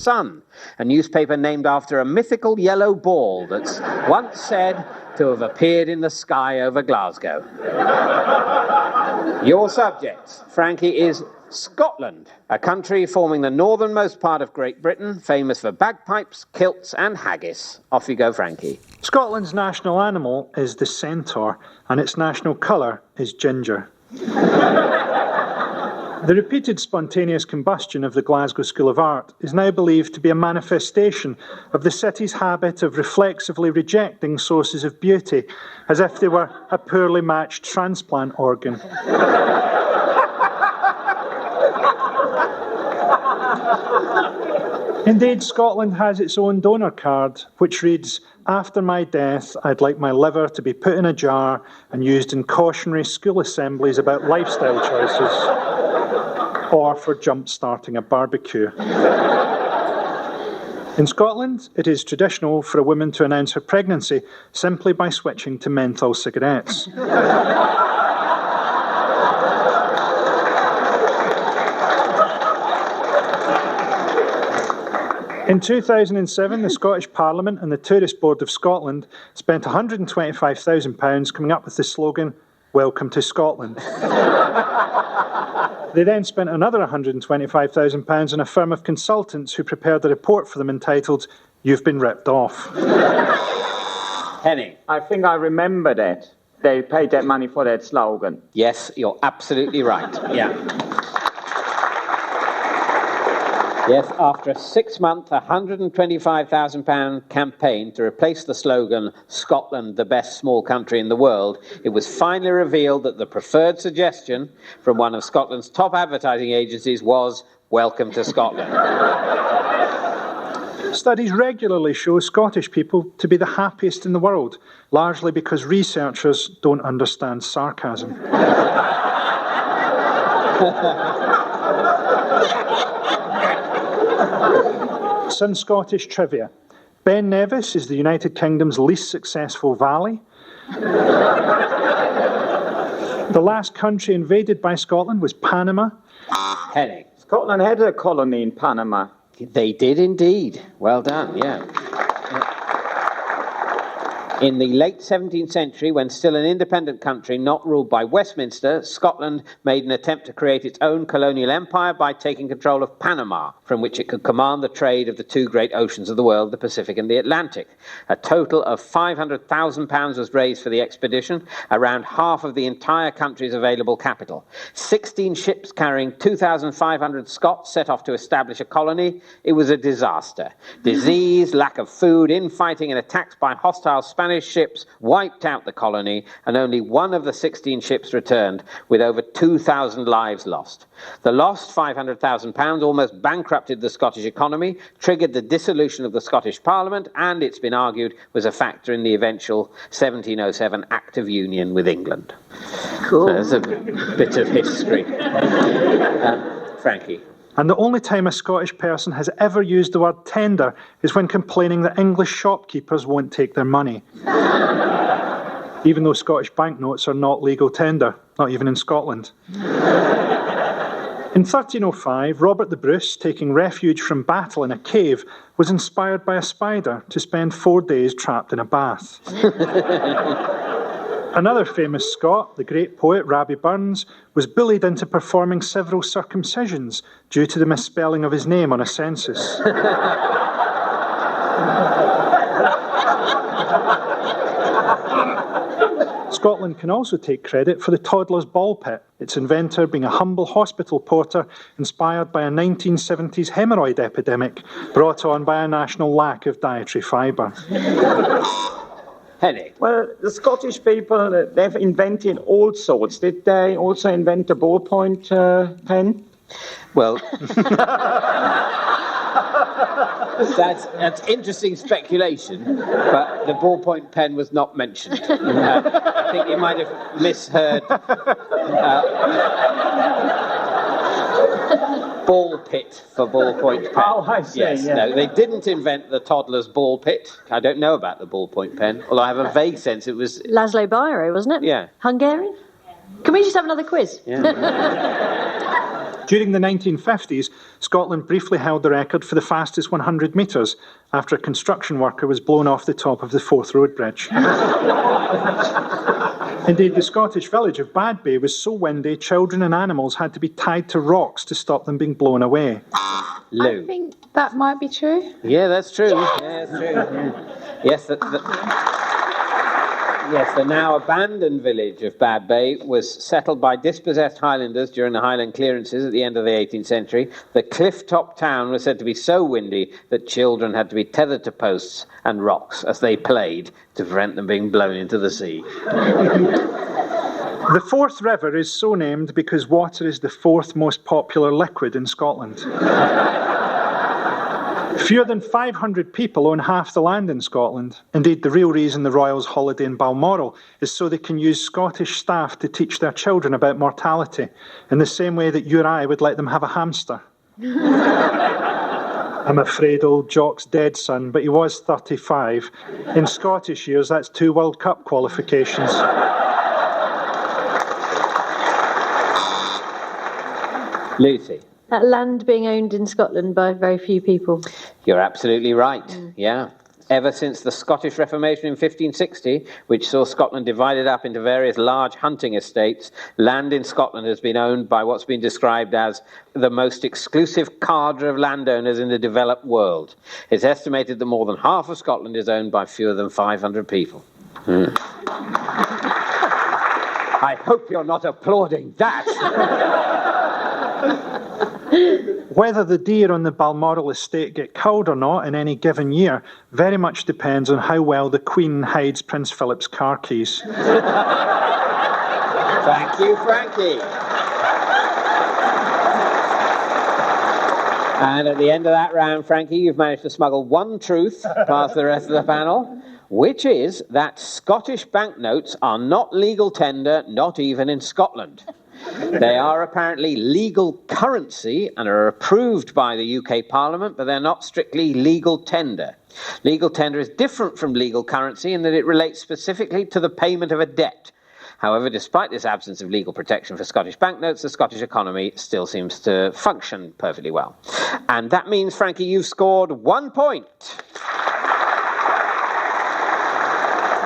Sun, a newspaper named after a mythical yellow ball that's once said to have appeared in the sky over Glasgow. Your subject, Frankie, is Scotland, a country forming the northernmost part of Great Britain, famous for bagpipes, kilts and haggis. Off you go, Frankie. Scotland's national animal is the centaur, and its national colour is ginger. The repeated spontaneous combustion of the Glasgow School of Art is now believed to be a manifestation of the city's habit of reflexively rejecting sources of beauty as if they were a poorly matched transplant organ. Indeed, Scotland has its own donor card, which reads, "After my death, I'd like my liver to be put in a jar and used in cautionary school assemblies about lifestyle choices, or for jump-starting a barbecue." In Scotland, it is traditional for a woman to announce her pregnancy simply by switching to menthol cigarettes. In 2007, the Scottish Parliament and the Tourist Board of Scotland spent £125,000 coming up with the slogan, "Welcome to Scotland." They then spent another £125,000 on a firm of consultants who prepared a report for them entitled, "You've Been Ripped Off." Henning. I think I remember that. They paid that money for that slogan. Yes, you're absolutely right. Yeah. Yes, after a 6-month, £125,000 campaign to replace the slogan, "Scotland, the best small country in the world," it was finally revealed that the preferred suggestion from one of Scotland's top advertising agencies was, "Welcome to Scotland." Studies regularly show Scottish people to be the happiest in the world, largely because researchers don't understand sarcasm. Some Scottish trivia. Ben Nevis is the United Kingdom's least successful valley. The last country invaded by Scotland was Panama. Henning. Scotland had a colony in Panama. They did indeed. Well done, yeah. In the late 17th century, when still an independent country not ruled by Westminster, Scotland made an attempt to create its own colonial empire by taking control of Panama, from which it could command the trade of the two great oceans of the world, the Pacific and the Atlantic. A total of £500,000 was raised for the expedition, around half of the entire country's available capital. 16 ships carrying 2,500 Scots set off to establish a colony. It was a disaster. Disease, lack of food, infighting and attacks by hostile Spanish ships wiped out the colony, and only one of the 16 ships returned, with over 2,000 lives lost. The lost £500,000 almost bankrupted the Scottish economy, triggered the dissolution of the Scottish Parliament, and, it's been argued, was a factor in the eventual 1707 Act of Union with England. Cool. So there's a bit of history. Frankie. And the only time a Scottish person has ever used the word tender is when complaining that English shopkeepers won't take their money. Even though Scottish banknotes are not legal tender, not even in Scotland. In 1305, Robert the Bruce, taking refuge from battle in a cave, was inspired by a spider to spend 4 days trapped in a bath. Another famous Scot, the great poet Rabbie Burns, was bullied into performing several circumcisions due to the misspelling of his name on a census. Scotland can also take credit for the toddler's ball pit, its inventor being a humble hospital porter inspired by a 1970s hemorrhoid epidemic brought on by a national lack of dietary fibre. Henning. Well, the Scottish people, they've invented all sorts. Did they also invent the ballpoint pen? Well, that's interesting speculation, but the ballpoint pen was not mentioned. I think you might have misheard. Ball pit for ballpoint pen. Oh, I see. Yes, yeah. no, they didn't invent the toddler's ball pit. I don't know about the ballpoint pen, although I have a vague sense it was... Laszlo Biro, wasn't it? Yeah. Hungarian? Can we just have another quiz? Yeah. During the 1950s, Scotland briefly held the record for the fastest 100 metres after a construction worker was blown off the top of the Forth Road Bridge. Indeed, the Scottish village of Bad Bay was so windy, children and animals had to be tied to rocks to stop them being blown away. Lou. I think that might be true. Yeah, that's true. Yeah, that's true. Yes, yes, the now abandoned village of Bad Bay was settled by dispossessed Highlanders during the Highland clearances at the end of the 18th century. The cliff-top town was said to be so windy that children had to be tethered to posts and rocks as they played to prevent them being blown into the sea. The Forth River is so named because water is the fourth most popular liquid in Scotland. Fewer than 500 people own half the land in Scotland. Indeed, the real reason the Royals holiday in Balmoral is so they can use Scottish staff to teach their children about mortality, in the same way that you or I would let them have a hamster. I'm afraid old Jock's dead, son, but he was 35. In Scottish years, that's 2 World Cup qualifications. Lucy. That land being owned in Scotland by very few people. You're absolutely right, yeah. Ever since the Scottish Reformation in 1560, which saw Scotland divided up into various large hunting estates, land in Scotland has been owned by what's been described as the most exclusive cadre of landowners in the developed world. It's estimated that more than half of Scotland is owned by fewer than 500 people. I hope you're not applauding that. Whether the deer on the Balmoral estate get culled or not in any given year very much depends on how well the Queen hides Prince Philip's car keys. Thank you, Frankie. And at the end of that round, Frankie, you've managed to smuggle one truth past the rest of the panel, which is that Scottish banknotes are not legal tender, not even in Scotland. They are apparently legal currency and are approved by the UK Parliament, but they're not strictly legal tender. Legal tender is different from legal currency in that it relates specifically to the payment of a debt. However, despite this absence of legal protection for Scottish banknotes, the Scottish economy still seems to function perfectly well. And that means, Frankie, you've scored 1 point.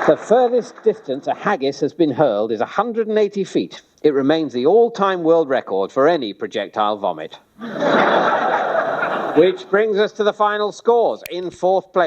The furthest distance a haggis has been hurled is 180 feet. It remains the all-time world record for any projectile vomit. Which brings us to the final scores. In fourth place,